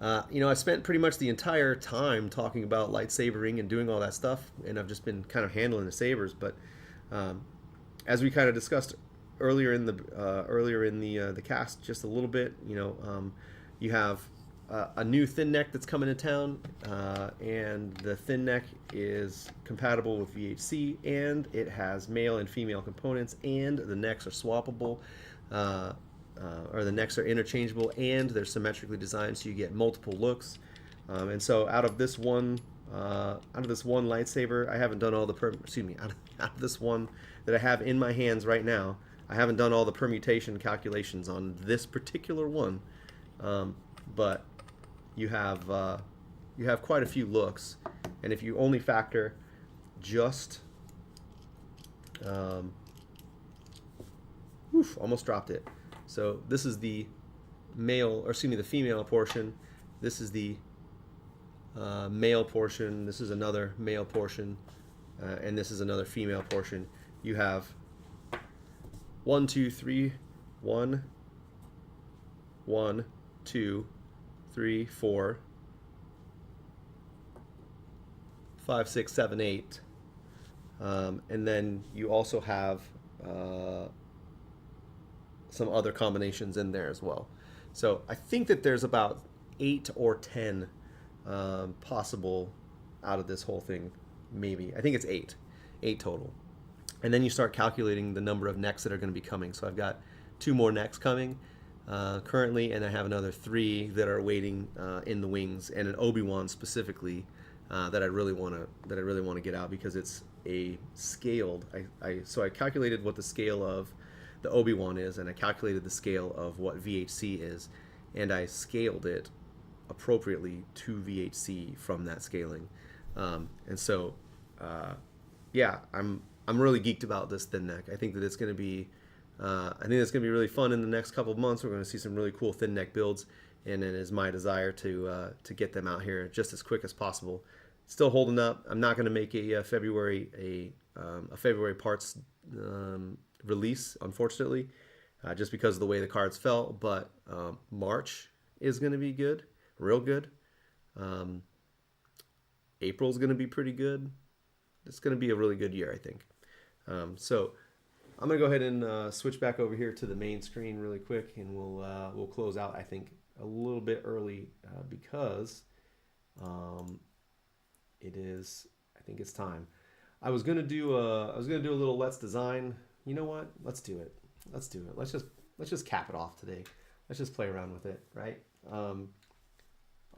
I spent pretty much the entire time talking about lightsabering and doing all that stuff. And I've just been kind of handling the sabers. But as we kind of discussed earlier in the cast just a little bit, you have a new thin neck that's coming to town, and the thin neck is compatible with VHC, and it has male and female components, and the necks are swappable, or the necks are interchangeable, and they're symmetrically designed so you get multiple looks. And so out of this one lightsaber, I haven't done all the out of this one that I have in my hands right now, I haven't done all the permutation calculations on this particular one, but you have quite a few looks, and if you only factor just um, almost dropped it. So this is the male, or excuse me, the female portion. This is the male portion. This is another male portion, and this is another female portion. You have 1, 2, 3, 1, 1, 2, 3, 4, 5, 6, 7, 8. And then you also have some other combinations in there as well. So I think that there's about 8 or 10 possible out of this whole thing, maybe. I think it's 8 total. And then you start calculating the number of necks that are going to be coming. So I've got 2 more necks coming currently, and I have another 3 that are waiting in the wings, and an Obi-Wan specifically that I really want to get out because it's a scaled. So I calculated what the scale of the Obi-Wan is, and I calculated the scale of what VHC is, and I scaled it appropriately to VHC from that scaling. And so, yeah, I'm really geeked about this thin neck. I think that it's going to be really fun in the next couple of months. We're going to see some really cool thin neck builds, and it is my desire to get them out here just as quick as possible. Still holding up. I'm not going to make a February parts release, unfortunately, just because of the way the cards fell. But March is going to be good, real good. April's going to be pretty good. It's going to be a really good year, I think. So I'm going to go ahead and switch back over here to the main screen really quick, and we'll close out, I think, a little bit early because I think it's time. I was gonna do a little Let's Design. You know what? Let's do it. Let's just cap it off today. Let's just play around with it, right? I'm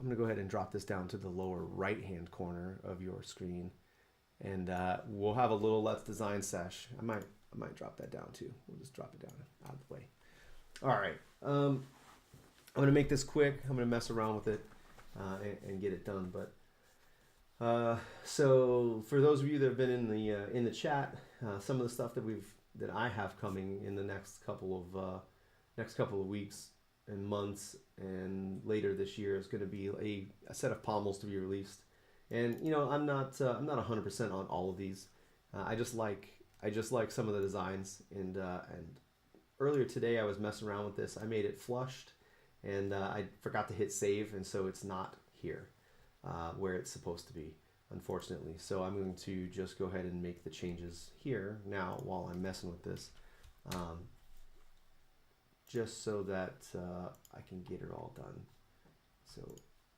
gonna go ahead and drop this down to the lower right-hand corner of your screen, and we'll have a little Let's Design sesh. I might drop that down too. We'll just drop it down out of the way. All right. I'm gonna make this quick. I'm gonna mess around with it and get it done, but. So for those of you that have been in the chat, some of the stuff that I have coming in the next couple of weeks and months and later this year is going to be a set of pommels to be released. And I'm not 100% on all of these. I just like some of the designs, and earlier today I was messing around with this. I made it flushed, and I forgot to hit save, and so it's not here. Where it's supposed to be, unfortunately. So I'm going to just go ahead and make the changes here now while I'm messing with this, just so that I can get it all done. So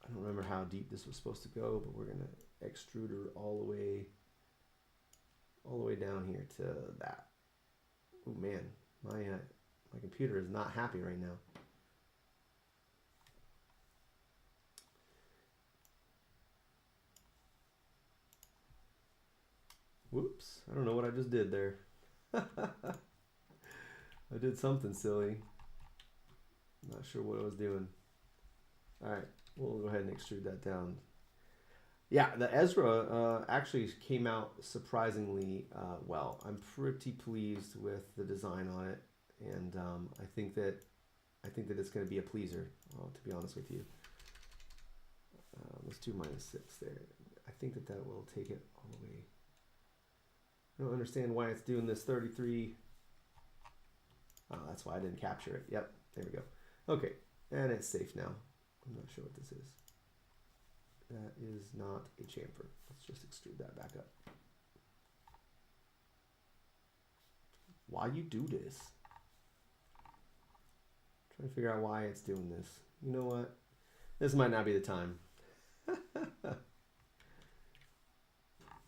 I don't remember how deep this was supposed to go, but we're going to extrude her all the way down here to that. Oh man, my computer is not happy right now. Whoops, I don't know what I just did there. I did something silly. I'm not sure what I was doing. All right, we'll go ahead and extrude that down. Yeah, the Ezra actually came out surprisingly well. I'm pretty pleased with the design on it, and I think that it's going to be a pleaser, to be honest with you. Let's do -6 there. I think that will take it all the way. I don't understand why it's doing this 33. Oh, that's why I didn't capture it. Yep, there we go. Okay, and it's safe now. I'm not sure what this is. That is not a chamfer. Let's just extrude that back up. Why you do this? I'm trying to figure out why it's doing this. You know what? This might not be the time.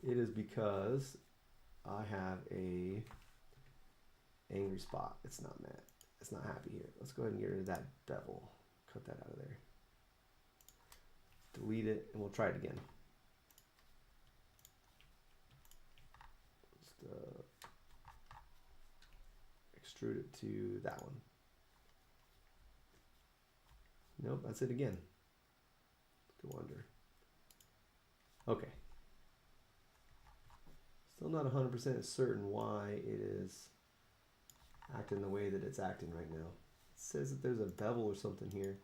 It is because I have a angry spot. It's not mad. It's not happy here. Let's go ahead and get rid of that bevel. Cut that out of there. Delete it, and we'll try it again. Just extrude it to that one. Nope, that's it again. Go under. Okay. Still not 100% certain why it is acting the way that it's acting right now. It says that there's a bevel or something here.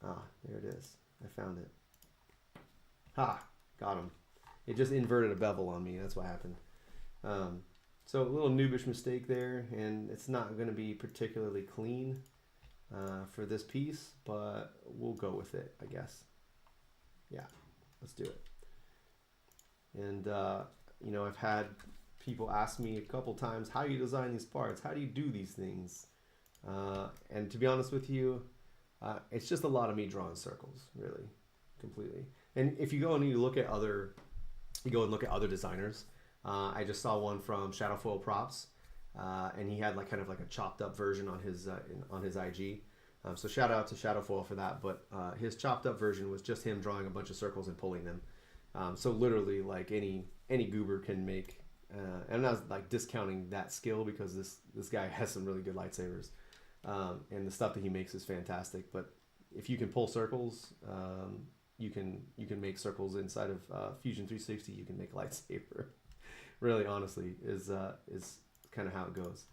Ah, there it is. I found it. Ha! Got him. It just inverted a bevel on me. That's what happened. So a little noobish mistake there, and it's not going to be particularly clean for this piece, but we'll go with it, I guess. Yeah, let's do it. And, you know, I've had people ask me a couple times, how do you design these parts? How do you do these things? And to be honest with you, it's just a lot of me drawing circles, really, completely. And if you go and you look at other designers, I just saw one from Shadowfoil Props, and he had like kind of like a chopped up version on his IG. So shout out to Shadowfoil for that. But his chopped up version was just him drawing a bunch of circles and pulling them. So literally, like any goober can make. And I'm not like discounting that skill because this guy has some really good lightsabers, and the stuff that he makes is fantastic. But if you can pull circles, you can make circles inside of Fusion 360. You can make a lightsaber. Really, honestly, is kind of how it goes.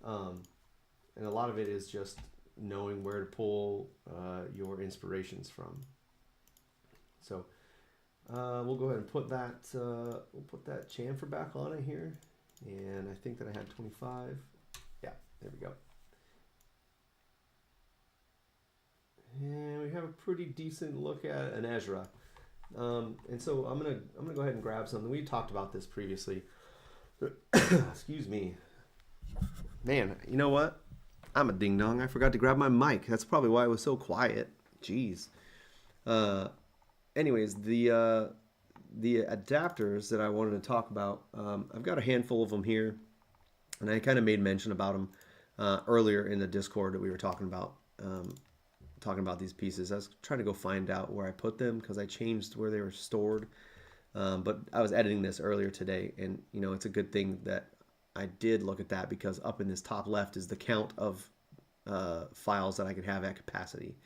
And a lot of it is just knowing where to pull your inspirations from. So we'll go ahead and put that chamfer back on it here, and I think that I had 25. Yeah, there we go. And we have a pretty decent look at an Ezra. And so I'm gonna go ahead and grab something. We talked about this previously. Excuse me, man. You know what? I'm a ding dong. I forgot to grab my mic. That's probably why it was so quiet. Jeez. Anyways, the adapters that I wanted to talk about, I've got a handful of them here, and I kind of made mention about them earlier in the Discord that we were talking about these pieces. I was trying to go find out where I put them because I changed where they were stored. But I was editing this earlier today, and you know, it's a good thing that I did look at that because up in this top left is the count of files that I could have at capacity.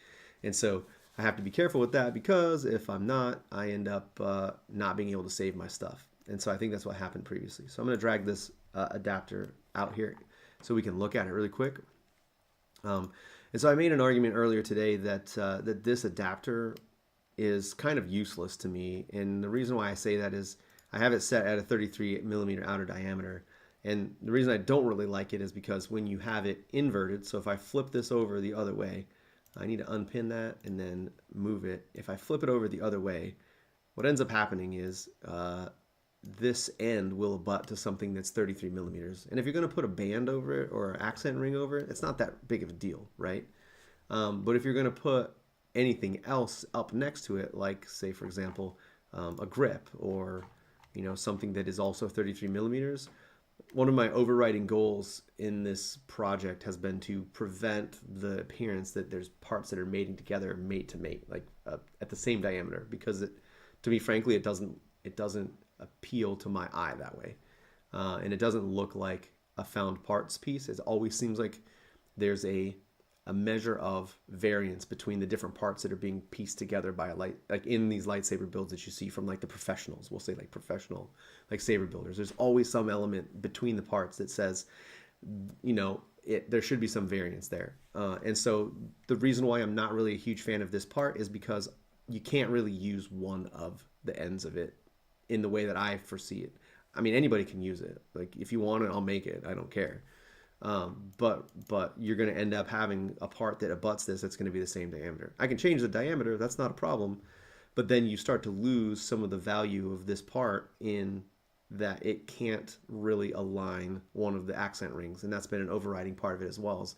And so I have to be careful with that because if I'm not, I end up not being able to save my stuff. And so I think that's what happened previously. So I'm going to drag this adapter out here so we can look at it really quick. And so I made an argument earlier today that that this adapter is kind of useless to me. And the reason why I say that is I have it set at a 33 millimeter outer diameter. And the reason I don't really like it is because when you have it inverted, so if I flip this over the other way, I need to unpin that and then move it. If I flip it over the other way, what ends up happening is this end will abut to something that's 33 millimeters. And if you're going to put a band over it or an accent ring over it, it's not that big of a deal, right? But if you're going to put anything else up next to it, like say for example, a grip or you know something that is also 33 millimeters, one of my overriding goals in this project has been to prevent the appearance that there's parts that are mating together mate to mate, like at the same diameter, because to me, frankly, it doesn't appeal to my eye that way, and it doesn't look like a found parts piece. It always seems like there's a measure of variance between the different parts that are being pieced together by like in these lightsaber builds that you see from like the professionals. We'll say like professional, like saber builders. There's always some element between the parts that says, you know, there should be some variance there. And so the reason why I'm not really a huge fan of this part is because you can't really use one of the ends of it in the way that I foresee it. I mean, anybody can use it. Like if you want it, I'll make it. I don't care. But you're going to end up having a part that abuts this that's going to be the same diameter. I can change the diameter, that's not a problem, but then you start to lose some of the value of this part in that it can't really align one of the accent rings, and that's been an overriding part of it as well. As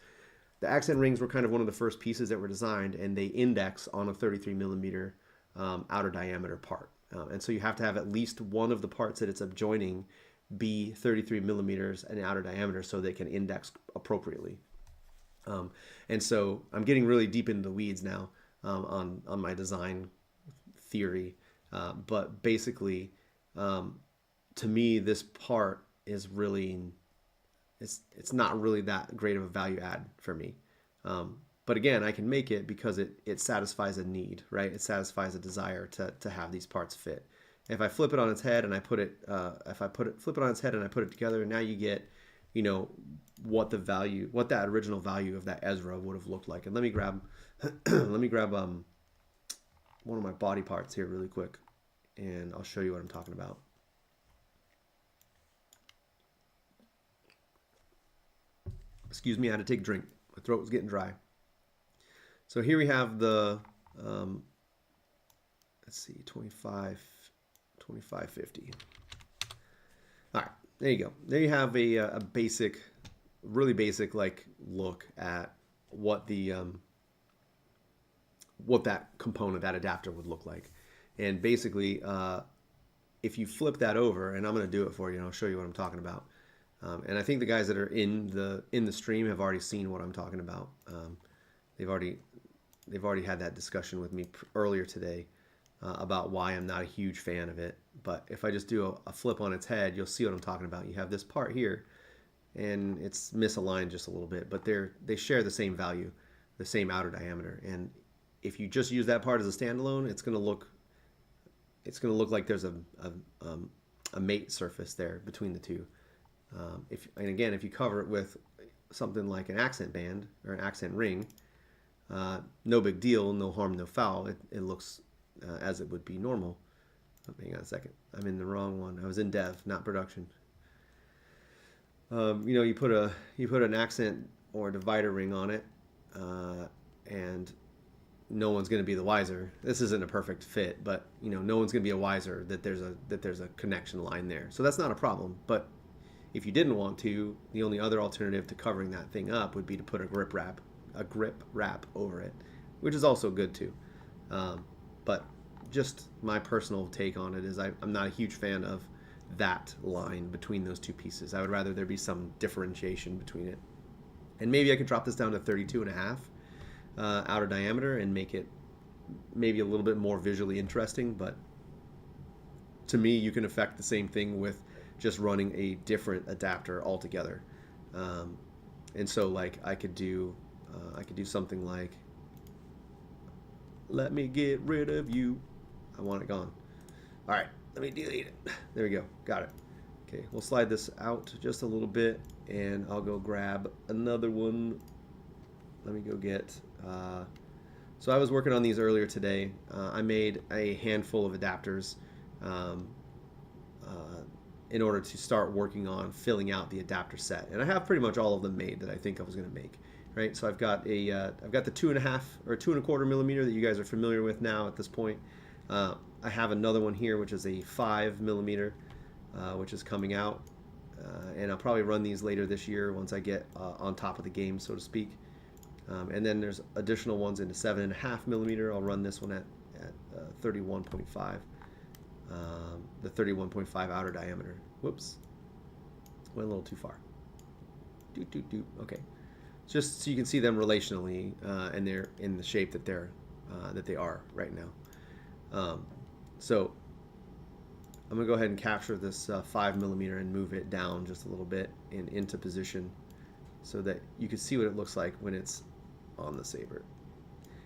the accent rings were kind of one of the first pieces that were designed, and they index on a 33 millimeter outer diameter part, and so you have to have at least one of the parts that it's subjoining be 33 millimeters in outer diameter so they can index appropriately. And so I'm getting really deep into the weeds now on my design theory. But basically, to me, this part is really, it's not really that great of a value add for me. But But again, I can make it because it satisfies a need, right? It satisfies a desire to have these parts fit. If I flip it on its head and I put it, flip it on its head and I put it together, now you get, you know, what that original value of that Ezra would have looked like. And let me grab, one of my body parts here really quick, and I'll show you what I'm talking about. Excuse me, I had to take a drink. My throat was getting dry. So here we have the, let's see, 2550. All right, there you go. There you have a basic, really basic like look at what the what that component, that adapter would look like. And basically, if you flip that over, and I'm going to do it for you, and I'll show you what I'm talking about. And I think the guys that are in the stream have already seen what I'm talking about. They've already had that discussion with me earlier today about why I'm not a huge fan of it. But if I just do a flip on its head, you'll see what I'm talking about. You have this part here, and it's misaligned just a little bit, but they share the same value, the same outer diameter. And if you just use that part as a standalone, it's going to look like there's a mate surface there between the two. And again, if you cover it with something like an accent band or an accent ring, no big deal, no harm, no foul. It looks as it would be normal. Oh, hang on a second, I'm in the wrong one. I was in dev, not production. You know, you put an accent or a divider ring on it, and no one's going to be the wiser. This isn't a perfect fit, but you know, no one's going to be a wiser that there's a connection line there. So that's not a problem. But if you didn't want to, the only other alternative to covering that thing up would be to put a grip wrap over it, which is also good too. But just my personal take on it is I'm not a huge fan of that line between those two pieces. I would rather there be some differentiation between it. And maybe I could drop this down to 32.5 outer diameter and make it maybe a little bit more visually interesting. But to me, you can affect the same thing with just running a different adapter altogether. And so like I could do something like, let me get rid of you. I want it gone. All right, let me delete it. There we go, got it. Okay, we'll slide this out just a little bit and I'll go grab another one. Let me go get, so I was working on these earlier today. I made a handful of adapters in order to start working on filling out the adapter set. And I have pretty much all of them made that I think I was going to make, right? So I've got the 2.5 or 2.25 millimeter that you guys are familiar with now at this point. I have another one here, which is a 5 millimeter, which is coming out. And I'll probably run these later this year once I get on top of the game, so to speak. And then there's additional ones into 7.5 millimeter. I'll run this one at 31.5. The 31.5 outer diameter. Whoops, went a little too far. Okay, just so you can see them relationally, and they're in the shape that they are right now. So I'm gonna go ahead and capture this 5 millimeter and move it down just a little bit and into position, so that you can see what it looks like when it's on the saber. And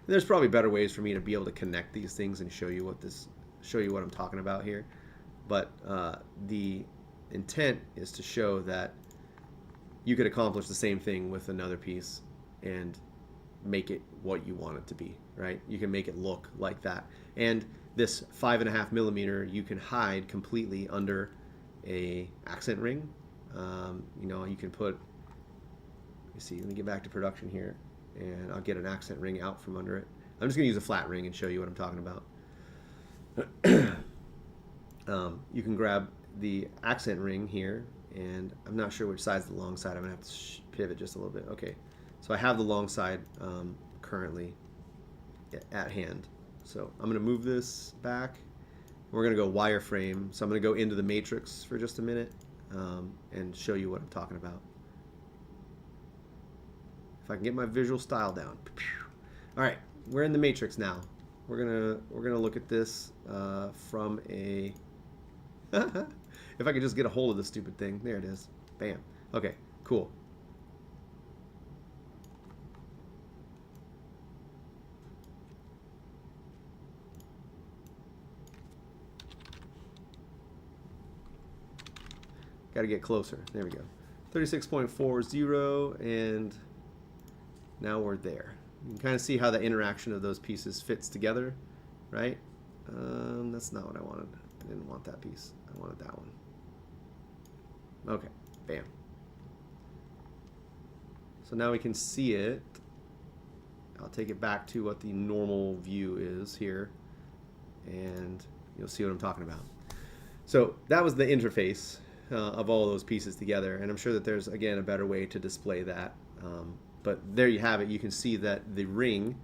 there's probably better ways for me to be able to connect these things and show you what I'm talking about here. But the intent is to show that you could accomplish the same thing with another piece and make it what you want it to be, right? You can make it look like that. And this 5.5 millimeter you can hide completely under a accent ring. You know, you can put, let me see, let me get back to production here, and I'll get an accent ring out from under it. I'm just gonna use a flat ring and show you what I'm talking about. You can grab the accent ring here, and I'm not sure which side's the long side. I'm gonna have to pivot just a little bit. Okay, so I have the long side currently at hand. So I'm gonna move this back. We're gonna go wireframe. So I'm gonna go into the matrix for just a minute and show you what I'm talking about. If I can get my visual style down. All right, we're in the matrix now. We're gonna look at this from a. If I could just get a hold of the stupid thing. There it is. Bam. Okay, cool. Got to get closer. There we go. 36.40, and now we're there. You can kind of see how the interaction of those pieces fits together, right? That's not what I wanted. I didn't want that piece. I wanted that one. Okay, bam. So now we can see it. I'll take it back to what the normal view is here, and you'll see what I'm talking about. So that was the interface of all those pieces together, and I'm sure that there's, again, a better way to display that. But there you have it. You can see that the ring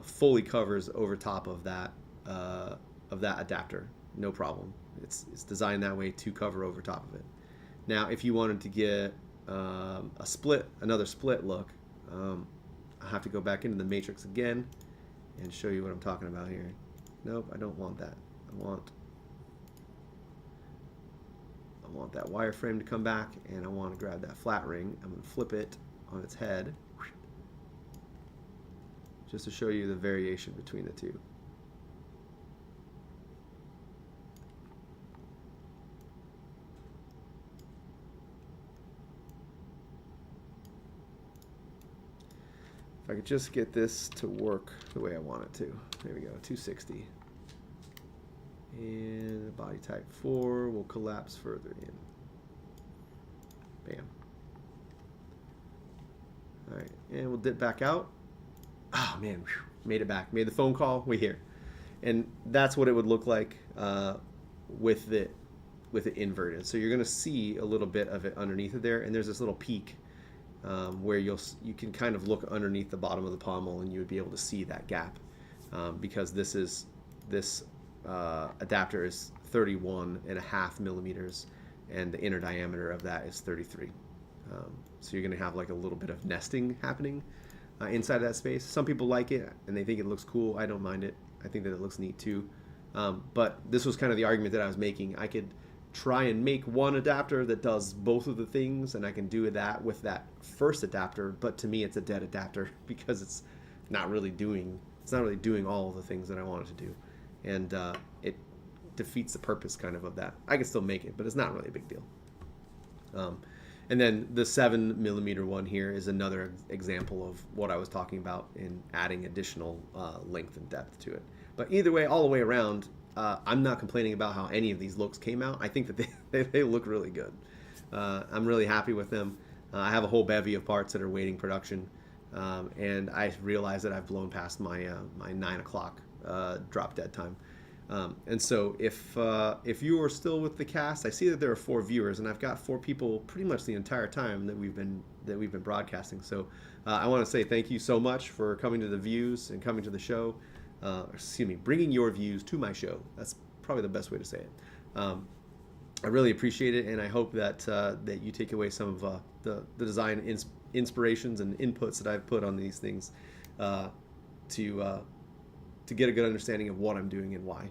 fully covers over top of that adapter. No problem. It's designed that way to cover over top of it. Now, if you wanted to get another split look, I have to go back into the matrix again and show you what I'm talking about here. Nope, I don't want that. I want that wireframe to come back, and I want to grab that flat ring. I'm going to flip it on its head just to show you the variation between the two. If I could just get this to work the way I want it to. There we go, 260. And the body type 4 will collapse further in. Bam. All right, and we'll dip back out. Oh man, whew, made it back. Made the phone call. We're here, and that's what it would look like with it inverted. So you're going to see a little bit of it underneath it there, and there's this little peak where you can kind of look underneath the bottom of the pommel, and you would be able to see that gap because this adapter is 31.5 millimeters, and the inner diameter of that is 33. So you're going to have like a little bit of nesting happening inside of that space. Some people like it and they think it looks cool. I don't mind it. I think that it looks neat too. But this was kind of the argument that I was making. I could try and make one adapter that does both of the things, and I can do that with that first adapter, but to me it's a dead adapter because it's not really doing all of the things that I want it to do, and it defeats the purpose kind of that. I can still make it, but it's not really a big deal. And then the 7 millimeter one here is another example of what I was talking about in adding additional length and depth to it. But either way, all the way around, I'm not complaining about how any of these looks came out. I think that they look really good. I'm really happy with them. I have a whole bevy of parts that are waiting production, and I realize that I've blown past my 9 o'clock drop dead time. And so if you are still with the cast, I see that there are 4 viewers, and I've got 4 people pretty much the entire time that we've been broadcasting. So I want to say thank you so much for coming to the views and coming to the show. Bringing your views to my show. That's probably the best way to say it. I really appreciate it, and I hope that you take away some of the design inspirations and inputs that I've put on these things to get a good understanding of what I'm doing and why.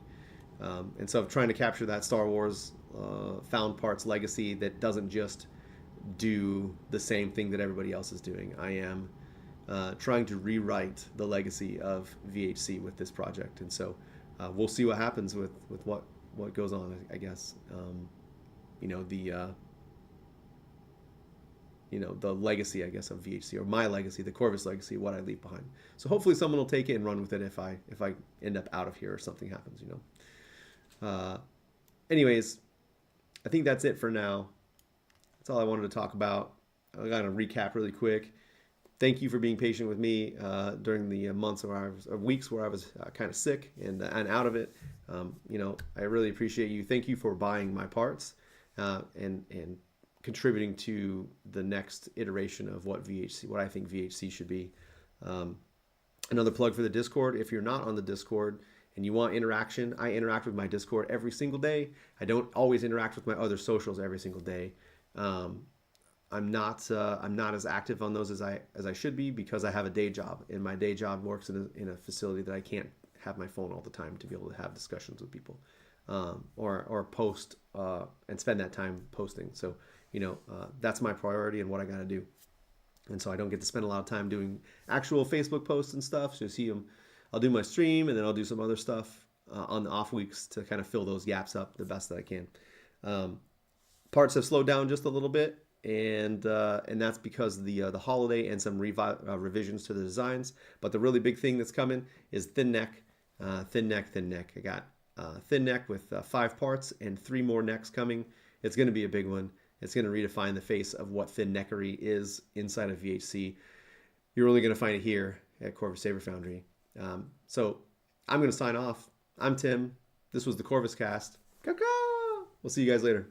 And so I'm trying to capture that Star Wars found parts legacy that doesn't just do the same thing that everybody else is doing. I am trying to rewrite the legacy of VHC with this project, and so we'll see what happens with what goes on. I guess the legacy, I guess, of VHC, or my legacy, the Corvus legacy, what I leave behind. So hopefully someone will take it and run with it if I end up out of here or something happens. Anyways, I think that's it for now. That's all I wanted to talk about. I'm gonna recap really quick. Thank you for being patient with me during the months or weeks where I was kind of sick and out of it. I really appreciate you. Thank you for buying my parts and contributing to the next iteration of what I think VHC should be. Another plug for the Discord. If you're not on the Discord and you want interaction, I interact with my Discord every single day. I don't always interact with my other socials every single day. I'm not as active on those as I should be because I have a day job, and my day job works in a facility that I can't have my phone all the time to be able to have discussions with people, or post and spend that time posting. So that's my priority and what I got to do, and so I don't get to spend a lot of time doing actual Facebook posts and stuff. So you see them, I'll do my stream and then I'll do some other stuff on the off weeks to kind of fill those gaps up the best that I can. Parts have slowed down just a little bit, and that's because of the holiday and some revisions to the designs. But the really big thing that's coming is thin neck, thin neck, thin neck. I got thin neck with 5 parts and 3 more necks coming. It's going to be a big one. It's going to redefine the face of what thin neckery is inside of VHC. You're really going to find it here at Corvus Saber Foundry. So I'm going to sign off. I'm Tim. This was the Corvus Cast. Caw-caw! We'll see you guys later.